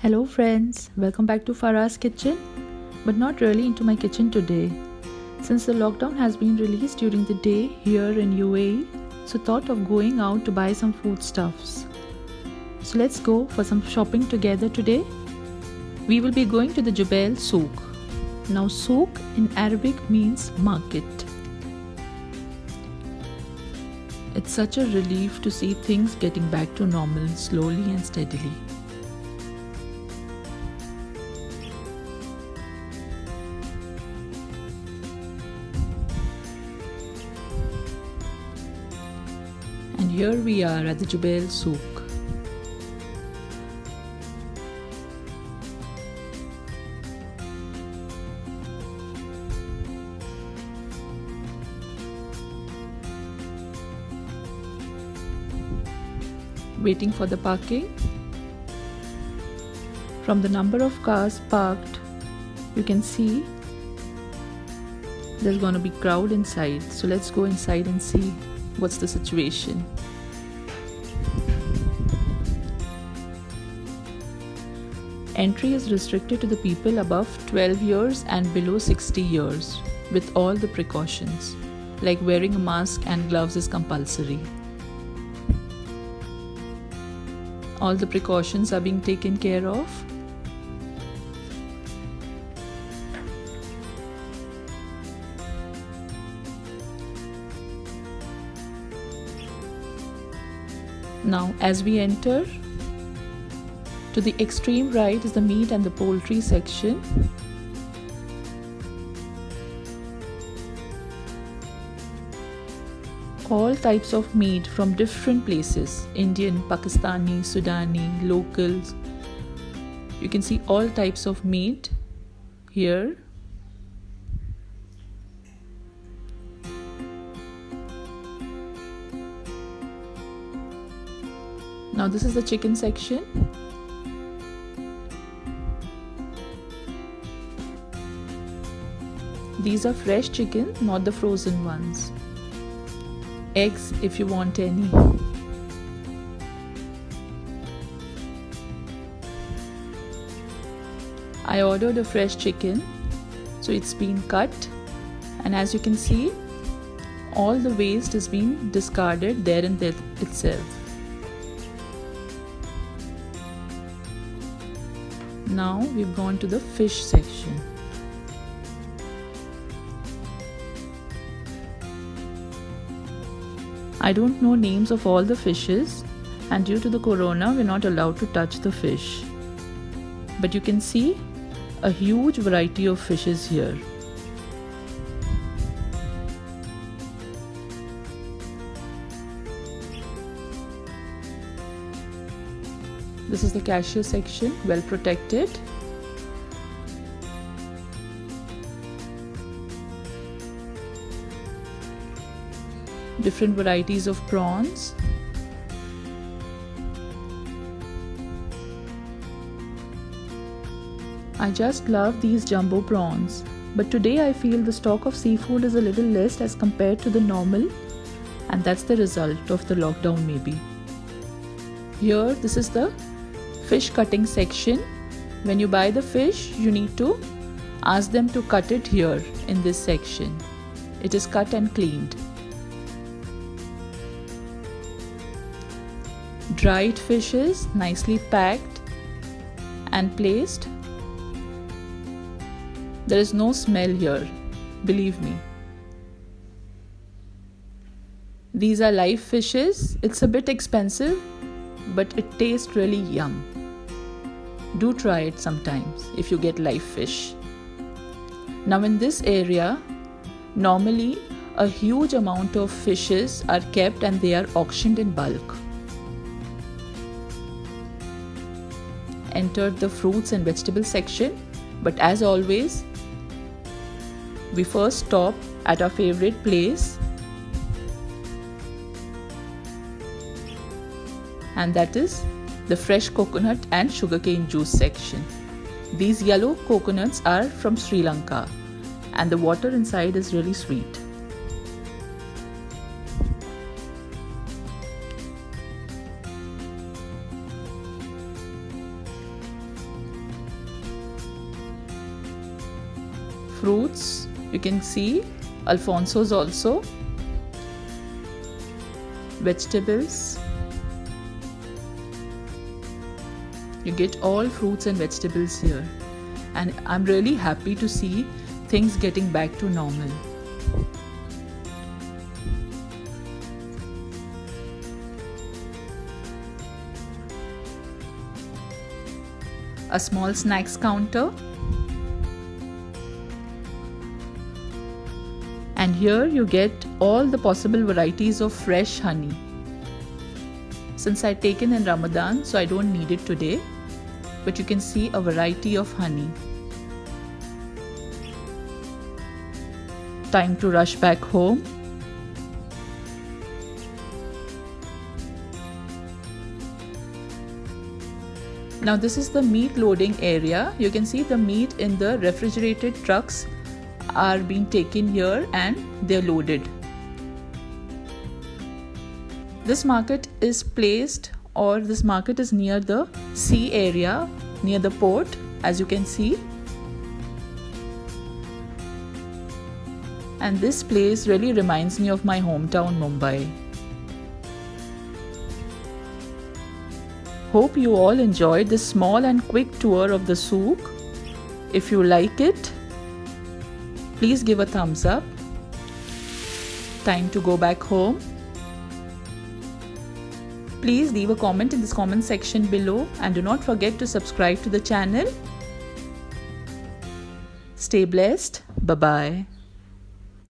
Hello friends, welcome back to Farah's kitchen, but not really into my kitchen today. Since the lockdown has been released during the day here in UAE, so thought of going out to buy some foodstuffs. So let's go for some shopping together today. We will be going to the Jubail Souk. Now Souk in Arabic means market. It's such a relief to see things getting back to normal slowly and steadily. And here we are at the Jubail Souk. Waiting for the parking. From the number of cars parked, you can see there's gonna be crowd inside. So let's go inside and see what's the situation. Entry is restricted to the people above 12 years and below 60 years with all the precautions, like wearing a mask and gloves is compulsory. All the precautions are being taken care of. Now, as we enter, to the extreme right is the meat and the poultry section. All types of meat from different places, Indian, Pakistani, Sudani, locals. You can see all types of meat here. Now this is the chicken section. These are fresh chicken, not the frozen ones. Eggs if you want any. I ordered a fresh chicken, so it's been cut, and as you can see, all the waste is being discarded there and there itself. Now we've gone to the fish section. I don't know names of all the fishes, and due to the corona we're not allowed to touch the fish. But you can see a huge variety of fishes here. This is the cashier section, well protected. Different varieties of prawns. I just love these jumbo prawns, but today I feel the stock of seafood is a little less as compared to the normal, and that's the result of the lockdown maybe. Here, this is the fish cutting section. When you buy the fish, you need to ask them to cut it here in this section. It is cut and cleaned. Dried fishes, nicely packed and placed. There is no smell here, believe me. These are live fishes. It's a bit expensive, but it tastes really yum. Do try it sometimes if you get live fish. Now in this area, normally a huge amount of fishes are kept and they are auctioned in bulk. Entered the fruits and vegetable section, but as always, we first stop at our favorite place, and that is the fresh coconut and sugarcane juice section. These yellow coconuts are from Sri Lanka, and the water inside is really sweet. fruits. You can see Alfonso's also. Vegetables. You get all fruits and vegetables here. And I'm really happy to see things getting back to normal. A small snacks counter. And here you get all the possible varieties of fresh honey. Since I've taken in Ramadan, so I don't need it today. But you can see a variety of honey. Time to rush back home. Now this is the meat loading area. You can see the meat in the refrigerated trucks are being taken here and they're loaded. This market is placed, or this market is near the sea area, near the port, as you can see. And this place really reminds me of my hometown Mumbai. Hope you all enjoyed this small and quick tour of the souk. If you like it, please give a thumbs up. Time to go back home. Please leave a comment in this comment section below and do not forget to subscribe to the channel. Stay blessed. Bye-bye.